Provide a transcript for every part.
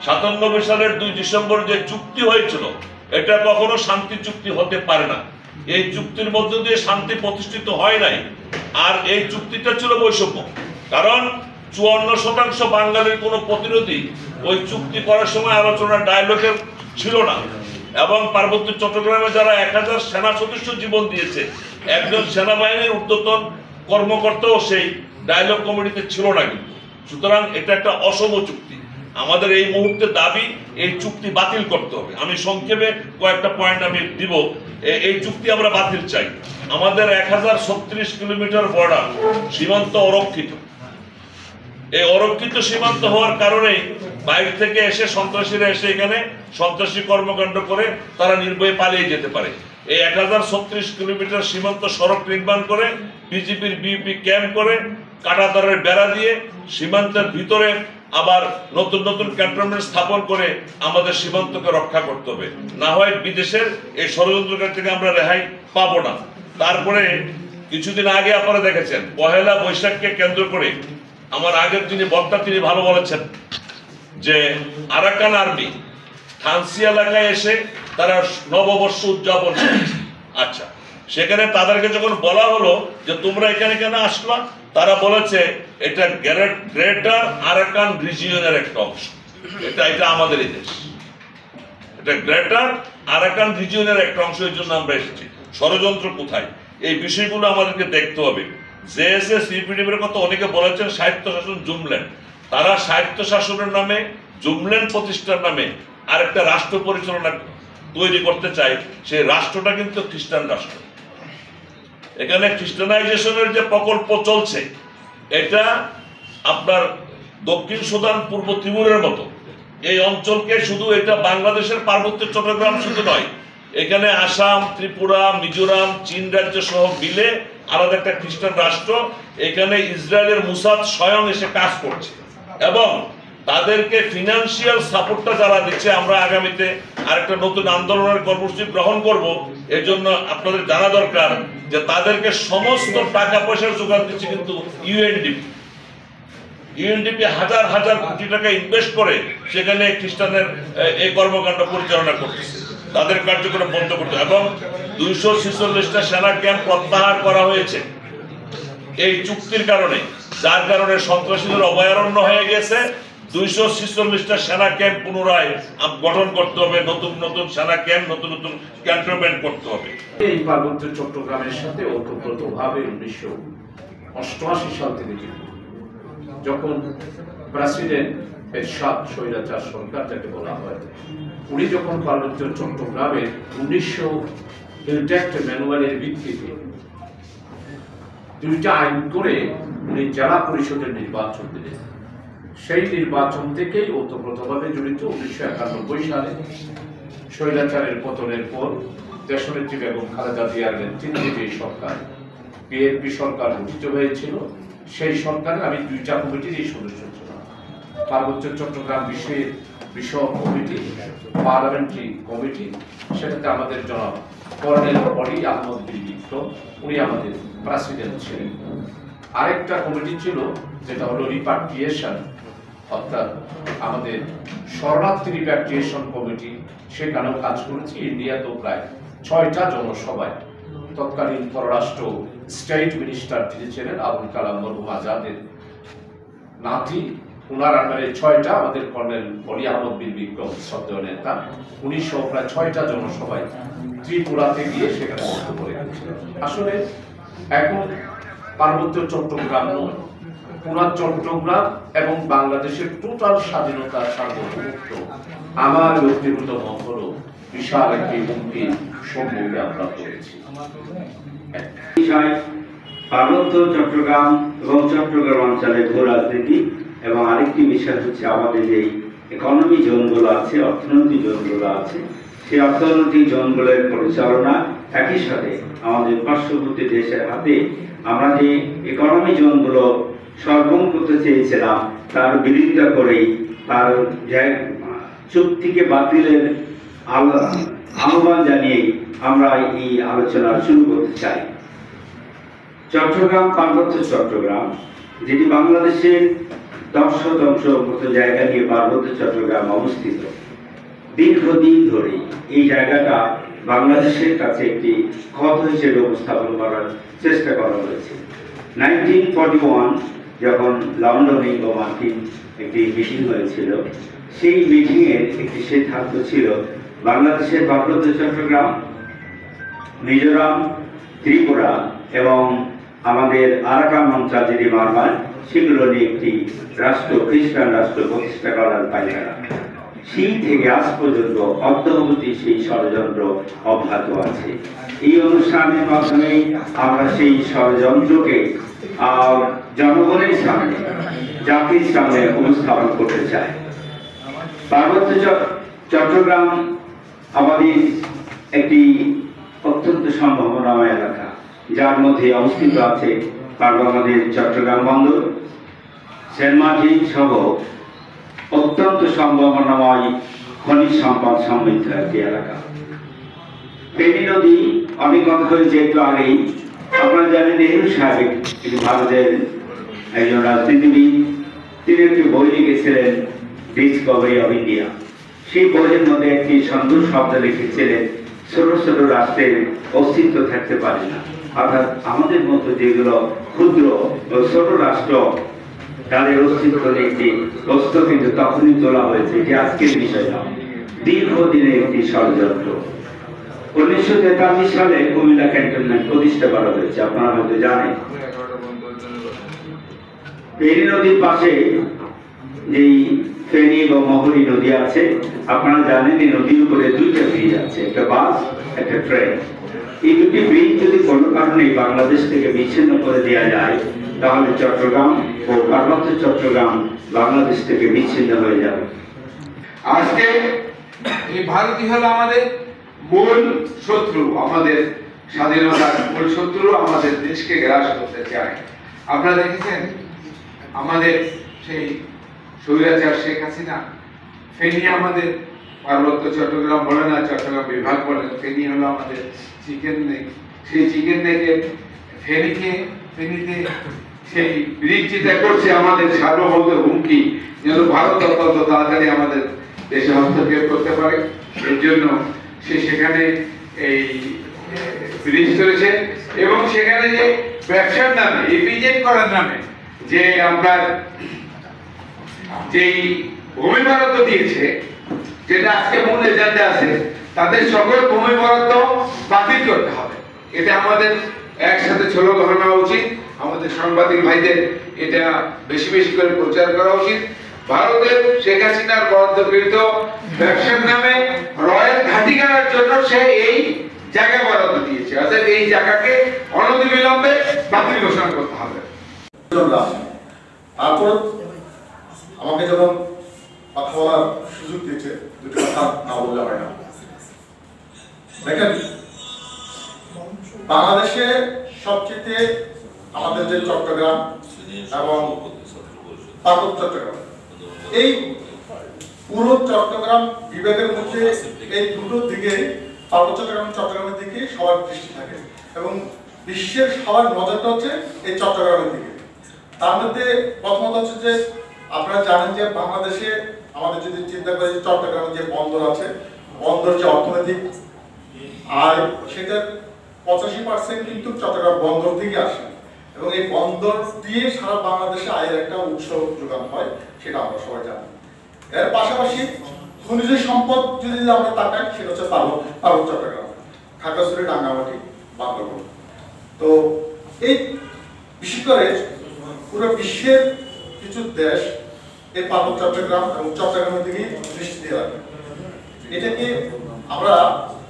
97 সালের 2 ডিসেম্বর যে চুক্তি হয়েছিল এটা কখনো শান্তি চুক্তি হতে পারে না। এই চুক্তির মধ্য দিয়ে শান্তি প্রতিষ্ঠিত হয় নাই। আর এই চুক্তিটা ছিল বৈষম্য, কারণ 54% বাঙালির কোনো প্রতিনিধি ওই চুক্তি করার সময় আলোচনার ডায়ালগের ছিল না। এবং পার্বত্য চট্টগ্রামে যারা 1000 সেনা সদস্য জীবন দিয়েছে, একজন সেনাবাহিনীর ঊর্ধ্বতন কর্মকর্তাও সেই ডায়ালগ কমিটিতে ছিল না। কিন্তু সুতরাং এটা একটা অসম চুক্তি। আমাদের এই মুহূর্তে দাবি এই চুক্তি বাতিল করতে হবে। আমি সংক্ষেপে কয়েকটা পয়েন্ট আমি দিব। এই চুক্তি আমরা বাতিল চাই। আমাদের 1036 কিলোমিটার বর্ডার সীমান্ত অরক্ষিত। এই অরক্ষিত সীমান্ত হওয়ার কারণে বাইরে থেকে এসে সন্ত্রাসীরা এসে এখানে সন্ত্রাসী কর্মকাণ্ড করে তারা নির্ভয়ে পালিয়ে যেতে পারে। এই 1036 কিলোমিটার সীমান্ত সড়ক নির্মাণ করে বিজেপির বিউপি ক্যাম্প করে কাঁটাতারের বেড়া দিয়ে সীমান্তের ভিতরে আবার নতুন নতুন ক্যান্টনমেন্ট স্থাপন করে আমাদের সীমান্তকে রক্ষা করতে হবে। না হয় বিদেশের এই ষড়যন্ত্রকারী থেকে আমরা রেহাই পাবো না। তারপরে কিছুদিন আগে আপনারা দেখেছেন পহেলা বৈশাখকে কেন্দ্র করে আমার আগের যিনি বক্তা তিনি ভালো বলেছেন যে আরাকান আর্মি থানসি এলাকায় এসে তারা নববর্ষ উদযাপন করেছে। আচ্ছা, সেখানে তাদেরকে যখন বলা হলো যে তোমরা এখানে কেন আসলা, তারা বলেছে এটা গ্রেটার আরাকান রিজিয়নের একটা অংশ, এটা আমাদেরই দেশ, এটা গ্রেটার আরাকান রিজিয়নের একটা অংশ, এর জন্য আমরা এসেছি। ষড়যন্ত্র কোথায়, এই বিষয়গুলো আমাদেরকে দেখতে হবে। জেএসএ সিপিডিবির কথা অনেকে বলেছেন স্বায়ত্তশাসন জুমল্যান্ড, তারা স্বায়ত্তশাসনের নামে জুমল্যান্ড প্রতিষ্ঠার নামে আরেকটা রাষ্ট্র পরিচালনা তৈরি করতে চায়। সেই রাষ্ট্রটা কিন্তু খ্রিস্টান রাষ্ট্র। এখানে খ্রিস্টানাইজেশনের যে প্রকল্প চলছে এটা আপনার দক্ষিণ সুদান পূর্ব তিমুরের মতো এই অঞ্চলকে শুধু এটা বাংলাদেশের পার্বত্য চট্টগ্রাম শুধু নয়, এখানে আসাম, ত্রিপুরা, মিজোরাম, চীন রাজ্য সহ মিলে আলাদা একটা খ্রিস্টান রাষ্ট্র। এখানে ইসরায়েলের মুসাদ স্বয়ং এসে কাজ করছে এবং তাদেরকে ফিনান্সিয়াল সাপোর্টটা যারা দিচ্ছে, আমরা আগামীতে আরেকটা নতুন আন্দোলনের কর্মসূচি গ্রহণ করব। এর জন্য আপনাদের জানা দরকার যে তাদেরকে সমস্ত টাকা পয়সার যোগান দিচ্ছে কিন্তু ইউএনডিপি হাজার হাজার কোটি টাকা ইনভেস্ট করে সেখানে খ্রিস্টানের এই কর্মকাণ্ড পরিচালনা করতেছে। তাদের কার্যক্রম বন্ধ করতে এবং 246টা সেনা ক্যাম্প প্রত্যাহার করা হয়েছে এই চুক্তির কারণে, যার কারণে সন্ত্রাসীদের অভয়ারণ্য হয়ে গেছে। 246টা সেনা ক্যাম্প পুনরায় গঠন করতে হবে, নতুন নতুন সেনা ক্যাম্প, নতুন নতুন ক্যান্টনমেন্ট করতে হবে। এই পার্বত্য চট্টগ্রামের সাথে ওতপ্রোতভাবে 1988 সাল থেকে যখন প্রেসিডেন্ট এরশাদ স্বৈরাচার সরকার যাকে বলা হয়, উনি যখন পার্বত্য চট্টগ্রামের 1900 ইনট্যাক্ট ম্যানুয়ালের ভিত্তিতে 2টা আইন করে উনি জেলা পরিষদের নির্বাচন দিলেন। সেই নির্বাচন থেকেই ওতপ্রোতভাবে জড়িত। 1991 সালে স্বৈরাচারের পতনের পর দেশনেত্রী বেগম খালেদা জিয়ার নেতৃত্বে যে সরকার, বিএনপি সরকার গঠিত হয়েছিল, সেই সরকারে আমি 2টা কমিটির সদস্য ছিলাম। পার্বত্য চট্টগ্রাম বিষয়ক কমিটি, পার্লামেন্টারি কমিটি, সেটাতে আমাদের জনাব কর্নেল অলি আহমদ বীর বিক্রম, উনি আমাদের প্রেসিডেন্ট ছিলেন। আরেকটা কমিটি ছিল যেটা হলো রিপাট্রিয়েশন, অর্থাৎ আমাদের শরণার্থী রিপাট্রিয়েশন কমিটি, সেখানেও কাজ করেছি। ইন্ডিয়াতেও প্রায় 6টা জনসভায় তৎকালীন পররাষ্ট্র স্টেট মিনিস্টার যিনি ছিলেন আবুল কালাম মরহুম আজাদের নাতি, উনার আন্ডারে 6টা, আমাদের কর্নেল অলি আহমদ বীর বিক্রম শ্রদ্ধেয় নেতা, উনি সহ প্রায় 6টা জনসভায় ত্রিপুরাতে গিয়ে সেখানে বক্তব্য রেখেছিলেন। আসলে এখন পার্বত্য চট্টগ্রাম নয়, পুরা চট্টগ্রাম এবং বাংলাদেশের টোটাল স্বাধীনতা সার্বভৌমত্ব আমার ব্যক্তিগত মত হল বিশাল একটি হুমকির সম্মুখে আমরা পড়েছি। পার্বত্য চট্টগ্রাম এবং চট্টগ্রাম অঞ্চলে ভূ রাজনীতি এবং আরেকটি বিষয় হচ্ছে আমাদের যে ইকোনমি জোনগুলো আছে, অর্থনৈতিক জোনগুলো আছে, সেই অর্থনৈতিক জোনগুলোর পরিচালনা একই সাথে আমাদের পার্শ্ববর্তী দেশের হাতে। আমরা যে ইকোনমি জোনগুলো সরবরাহ করতে চেয়েছিলাম তার বিরোধিতা করেই তার চুক্তিকে বাতিলের আহ্বান জানিয়ে আমরা এই আলোচনা শুরু করতে চাই। চট্টগ্রাম, পার্বত্য চট্টগ্রাম, যেটি বাংলাদেশের 10 শতাংশ মতো জায়গা নিয়ে পার্বত্য চট্টগ্রাম অবস্থিত। দীর্ঘদিন ধরে এই জায়গাটা বাংলাদেশের কাছে একটি ক্ষত হিসেবে উপস্থাপন করার চেষ্টা করা হয়েছে। 1941 যখন লন্ডনে ইঙ্গো মার্কিন একটি মিটিং হয়েছিল, সেই মিটিংয়ের একটি সিদ্ধান্ত ছিল বাংলাদেশের পার্বত্য চট্টগ্রাম, মিজোরাম, ত্রিপুরা এবং আমাদের আরাকান অঞ্চল যেটি মারমার, সেগুলো নিয়ে একটি রাষ্ট্র, খ্রিস্টান রাষ্ট্র প্রতিষ্ঠা করার পায়তারা। সেই থেকে আজ পর্যন্ত অদ্যাবধি সেই ষড়যন্ত্র অব্যাহত আছে। এই অনুষ্ঠানের মাধ্যমে আমরা সেই ষড়যন্ত্রকে জনগণের সামনে, জাতির সামনে উপস্থাপন করতে চাই। পার্বত্য চট্টগ্রাম আমাদের একটি অত্যন্ত সম্ভাবনাময় এলাকা, যার মধ্যে অবস্থিত আছে আমাদের চট্টগ্রাম বন্দর, সেন্ট মার্টিন সহ অত্যন্ত সম্ভাবনাময় খনিজ সম্পদ সমৃদ্ধ একটি এলাকা। ফেনী নদী, অনেক কথা হয়েছে একটু আগেই, আপনারা জানেন নেহরু সাহেব ভারতের একজন রাজনীতিবিদ, তিনি একটি বই লিখেছিলেন ডিসকভারি অফ ইন্ডিয়া। সেই বইয়ের মধ্যে একটি সুন্দর শব্দ লিখেছিলেন, ছোট ছোট রাষ্ট্রের অস্তিত্ব থাকতে পারে না। অর্থাৎ আমাদের মতো যেগুলো ক্ষুদ্র ও ছোট রাষ্ট্র, তাদের অস্তিত্ব একটি প্রশ্ন কিন্তু তখনই তোলা হয়েছে, এটি আজকের বিষয় না, দীর্ঘদিনের একটি ষড়যন্ত্র। 1943 সালে কুমিল্লা ক্যান্টনমেন্ট প্রতিষ্ঠা করা হয়েছে, আপনারা হয়তো জানেন। ফেনী নদীর পাশে যেই ফেনী এবং মহুরী নদী আছে, আপনারা জানেন এই নদীর উপরে দুইটা ব্রিজ আছে, একটা বাস, একটা ট্রেন। এই দুটি ব্রিজ যদি কোনো কারণে বাংলাদেশ থেকে বিচ্ছিন্ন করে দেওয়া যায়, তাহলে চট্টগ্রাম ও পার্বত্য চট্টগ্রাম বাংলাদেশ থেকে বিচ্ছিন্ন হয়ে যাবে। আজকে এই ভারতই হলো আমাদের মূল শত্রু, আমাদের স্বাধীনতার মূল শত্রু, আমাদের দেশকে গ্রাস করতে চায়। আপনারা দেখেছেন আমাদের সেই স্বৈরাচার শেখ হাসিনা ফেনী, আমাদের পার্বত্য চট্টগ্রাম বলে না, চট্টগ্রাম বিভাগ বলে, ফেনী হলো আমাদের চিকেন নেক। সেই চিকেন নেকে ফেনীতে সেই ব্রিজ যেটা করছে আমাদের সার্বভৌমত্বের হুমকি, যেন ভারত অত্যন্ত তাড়াতাড়ি আমাদের দেশে হস্তক্ষেপ করতে পারে। এর জন্য সে সেখানে এই ব্রিজ করেছে এবং সেখানে যে ব্যবসার নামে, ইপিজেড করার নামে যে আপনার যেই ভূমি বরাদ্দ দিয়েছে, যেটা আজকে মূল এজেন্ডা আছে, তাদের সকল ভূমি বরাদ্দ বাতিল করতে হবে। এটা আমাদের একসাথে স্লোগান হওয়া উচিত। আমাদের সাংবাদিক ভাইদের এটা বেশি বেশি করে প্রচার করা উচিত। ভারতের শেখ হাসিনার বরাদ্দকৃত ব্যবসার নামে রয়্যাল ঘাঁটি করার জন্য সে এই জায়গা বরাদ্দ দিয়েছে, অর্থাৎ এই জায়গাকে অনতিবিলম্বে বাতিল ঘোষণা করতে হবে। তারপর আমাকে যখন কথা বলার সুযোগ দিয়েছে, দুটো কথা না বললে হয় না। দেখেন, বাংলাদেশে সবচেয়ে আমাদের যে চট্টগ্রাম এবং পার্বত্য চট্টগ্রাম, এই পুরো চট্টগ্রাম বিভাগের মধ্যে এই দুটো দিকে, পার্বত্য চট্টগ্রামের দিকে সবার দৃষ্টি থাকে এবং বিশ্বের সবার নজরটা হচ্ছে এই চট্টগ্রামের দিকে। তার মধ্যে প্রথমত হচ্ছে যে আপনারা জানেন যে বাংলাদেশে আমাদের যদি চিন্তা করি যে চট্টগ্রামের যে বন্দর আছে, বন্দর যে অর্থনৈতিক আয়, সেটার 85% কিন্তু চট্টগ্রাম বন্দর থেকে আসে এবং এই বন্দর দিয়ে সারা বাংলাদেশে আয়ের একটা উৎস যোগান হয়, সেটা আমরা সবাই জানি। এর পাশাপাশি খনিজ সম্পদ যদি আমরা তাকাই, সেটা হচ্ছে পার্বত্য চট্টগ্রাম, খাগড়াছড়ি, রাঙ্গামাটি, বান্দরবান। তো এই বিশেষ করে পুরো বিশ্বের কিছু দেশ এই পার্বত্য চট্টগ্রাম এবং চট্টগ্রামের দিকে দৃষ্টি দিয়ে রাখে। এটাকে আমরা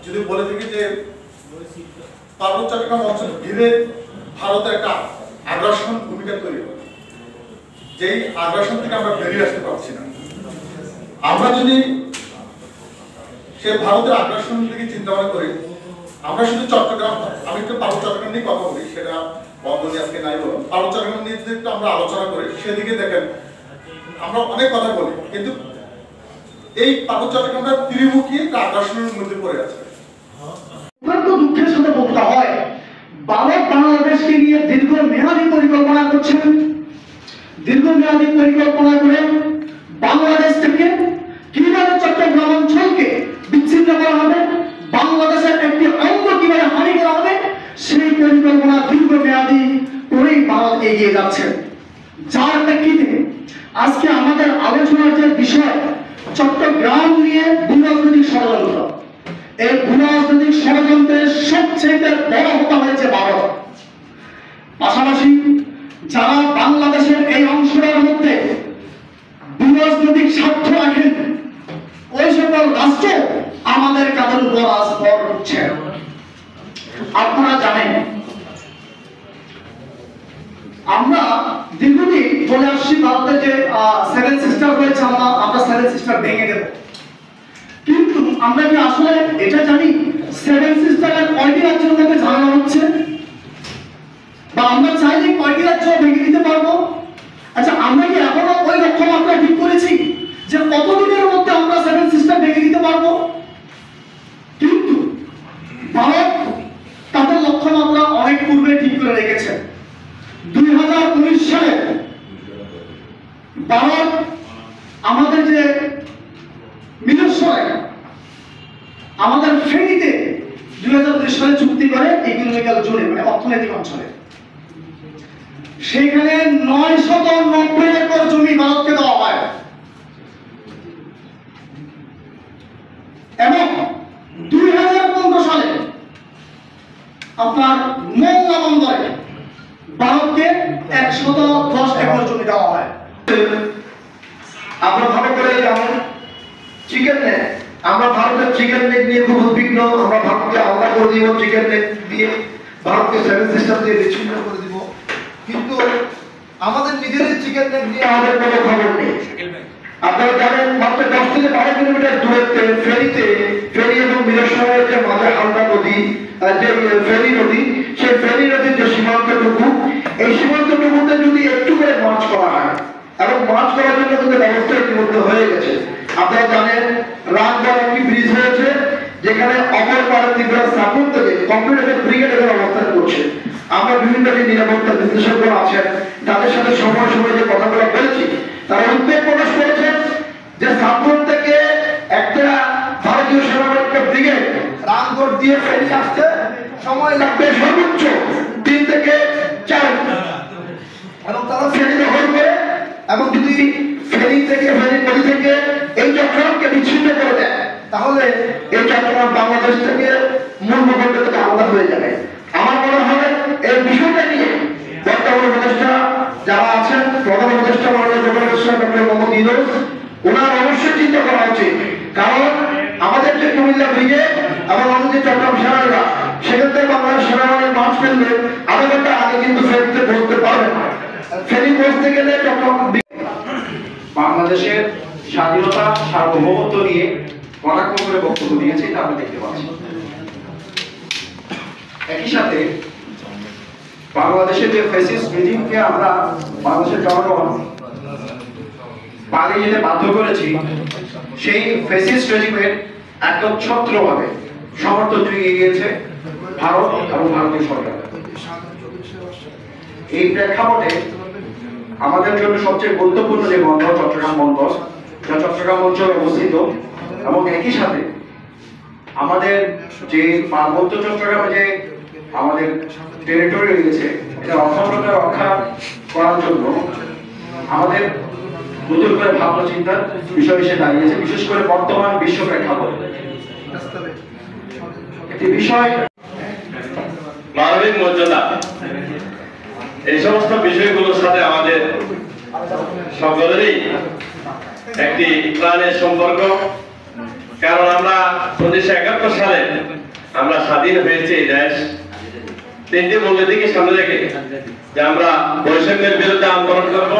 যদি বলে থাকি যে পার্বত্য চট্টগ্রাম অঞ্চল ঘিরে ভারতের একটা আগ্রাসন ভূমিকা তৈরি হয়, যেই আগ্রাসন থেকে আমরা বেরিয়ে আসতে পারছি না। আমরা যদি সে ভারতের আগ্রাসন থেকে চিন্তা ভাবনা করি, আমরা শুধু চট্টগ্রাম, আমি একটু পার্বত্য চট্টগ্রাম নিয়ে কথা বলি, সেটা বন্ধ নিয়ে আজকে নাই বলুন, পার্বত্য চট্টগ্রাম নিয়ে যদি একটু আমরা আলোচনা করি, সেদিকে দেখেন আমরা অনেক কথা বলি, কিন্তু এই পার্বত্য চট্টগ্রামটা ত্রিমুখী একটা আগ্রাসনের মধ্যে পড়ে আছে। দুঃখের সাথে বলতে হয়, ভারত বাংলাদেশকে নিয়ে দীর্ঘ মেয়াদী পরিকল্পনা করছেন, দীর্ঘমেয়াদী পরিকল্পনা করে বাংলাদেশ থেকে কিভাবে চট্টগ্রাম অঞ্চলকে বিচ্ছিন্ন করা হবে, বাংলাদেশের একটি অঙ্গ কিভাবে হানি করা হবে, সেই পরিকল্পনা দীর্ঘমেয়াদী করেই ভারত এগিয়ে যাচ্ছে। যার প্রেক্ষিতে আজকে আমাদের আলোচনার যে বিষয় চট্টগ্রাম নিয়ে ভূরাজনৈতিক ষড়যন্ত্র, এই ভূরাজনৈতিক ষড়যন্ত্রের সবচেয়ে বড় হোতা হয়েছে ভারত। পাশাপাশি যারা বাংলাদেশের এই অংশটার মধ্যে ভূরাজনৈতিক স্বার্থ রাখেন, ওই সকল রাষ্ট্র আমাদের কাদের উপর আজ ভর করছে। আপনারা জানেন আমরা দীর্ঘদিন বলে আসছি ভারতের যে সেভেন সিস্টার রয়েছে, আমরা সেভেন সিস্টার ভেঙে দেব, কিন্তু আমরা কি আসলে এটা জানি সেভেন সিস্টারের কয়টি রাজ্যের মধ্যে ঝামেলা হচ্ছে, বা আমরা চাইলে কয়টি রাজ্য ভেঙে দিতে পারবো? আচ্ছা, আমরা কি এখনো ওই লক্ষ্যমাত্রা ঠিক করেছি যে কতদিনের মধ্যে আমরা সেভেন সিস্টার ভেঙে দিতে পারবো? কিন্তু ভারত তাদের লক্ষ্যমাত্রা অনেক পূর্বে ঠিক করে রেখেছে। 2019 সালে ভারত আমাদের যে মিলনস্থলে আমাদের ফেনীতে 2019 সালে চুক্তি করে ইকোনমিক্যাল জোনে, মানে অর্থনৈতিক অঞ্চলে, সেখানে 990 একর জমি ভারতকে দেওয়া হয় এবং 2015 সালে আপনার মোংলা বন্দরে ভারতকে 110 একর জমি দেওয়া হয়। আমরা ভালো করে যেমন চিকেন নেক, আমরা ভারতের চিকেন নেক নিয়ে খুব উদ্বিগ্ন, আমরা ভারতকে আলাদা করে দিব, চিকেন নেক দিয়ে ভারতকে সেভেন সিস্টার দিয়ে বিচ্ছিন্ন করে দিব, কিন্তু আমাদের নিজেদের চিকেন নেক নিয়ে আমাদের কোনো খবর নেই। আপনারা জানেন মাত্র 10 থেকে 12 কিলোমিটার দূরত্বে ফেরি এবং মিলনস্থলের যে মাঝে হালদা নদী, যে ফেরি নদী, সেই ফেরি নদীর যে সীমান্তটুকু, এই সীমান্তটুকুতে যদি একটু করে মাছ করা হয়, এবং মাছ করার জন্য কিন্তু ব্যবস্থা ইতিমধ্যে হয়ে গেছে। আপনারা জানেন রামগড় একটি ব্রিজ হয়েছে, যেখানে অপর পাড়া ত্রিপুরা সাপুর থেকে কম্পিউটার ব্রিগেড এখানে অবস্থান করছে। আমরা বিভিন্ন যে নিরাপত্তা বিশ্লেষক আছেন তাদের সাথে সময় সময় যে কথাগুলো বলেছি, তারা উদ্বেগ প্রকাশ করেছেন যে সাপুর থেকে একটা ভারতীয় সেনাবাহিনীর ব্রিগেড রামগড় দিয়ে ফেরি আসতে সময় লাগবে সর্বোচ্চ 3 থেকে 4 ঘন্টা, এবং তারা ফেরি দখল করে, এবং যদি ফেরি নদী থেকে এই চট্টগ্রামকে বিচ্ছিন্ন করে দেয়, তাহলে এই চট্টগ্রাম বাংলাদেশ থেকে মূল ভূখণ্ড থেকে আলাদা হয়ে যাবে। আমার মনে হয় এই বিষয়টা নিয়ে বর্তমান উপদেষ্টা যারা আছেন, প্রধান উপদেষ্টা মাননীয় ডক্টর মোহাম্মদ ইউনূস, ওনার অবশ্যই চিন্তা করা উচিত। কারণ আমাদের যে কুমিল্লা ব্রিগেড এবং আমাদের যে চট্টগ্রাম সেনারা, সেখান থেকে বাংলাদেশ সেনাবাহিনীর মাছ ফেললে আধা ঘন্টা আগে কিন্তু ফেরিতে পৌঁছতে পারবে না। ফেরি পৌঁছতে গেলে চট্টগ্রাম বাংলাদেশের স্বাধীনতা সার্বভৌমত্ব নিয়ে কটাক্ষ করে বক্তব্য দিয়েছে, তা আমরা দেখতে পাচ্ছি। একই সাথে বাংলাদেশের যে ফ্যাসিস্ট রেজিমকে আমরা বাংলাদেশের জনগণ পালিয়ে যেতে বাধ্য করেছি, সেই ফ্যাসিস্ট রেজিমের একচ্ছত্রভাবে সমর্থন জুগিয়ে গিয়েছে ভারত এবং ভারতীয় সরকার। এই প্রেক্ষাপটে আমাদের জন্য সবচেয়ে গুরুত্বপূর্ণ যে বন্দর চট্টগ্রাম বন্দর, যা চট্টগ্রাম অঞ্চলে অবস্থিত, এবং একই সাথে আমাদের যে পার্বত্য চট্টগ্রামে যে আমাদের টেরিটরি রয়েছে, এটা অখণ্ডতা রক্ষা করার জন্য আমাদের নতুন করে ভাবনা চিন্তার বিষয় এসে দাঁড়িয়েছে, বিশেষ করে বর্তমান বিশ্ব প্রেক্ষাপটে একটি বিষয় মানবিক মর্যাদা, এই সমস্ত বিষয়গুলোর সাথে আমাদের সকলেরই একটি প্রাণের সম্পর্ক। কারণ আমরা 1971 সালে আমরা স্বাধীন হয়েছে এই দেশ 3টি মূলনীতিকে সামনে রেখে, যে আমরা বৈষম্যের বিরুদ্ধে আন্দোলন করব।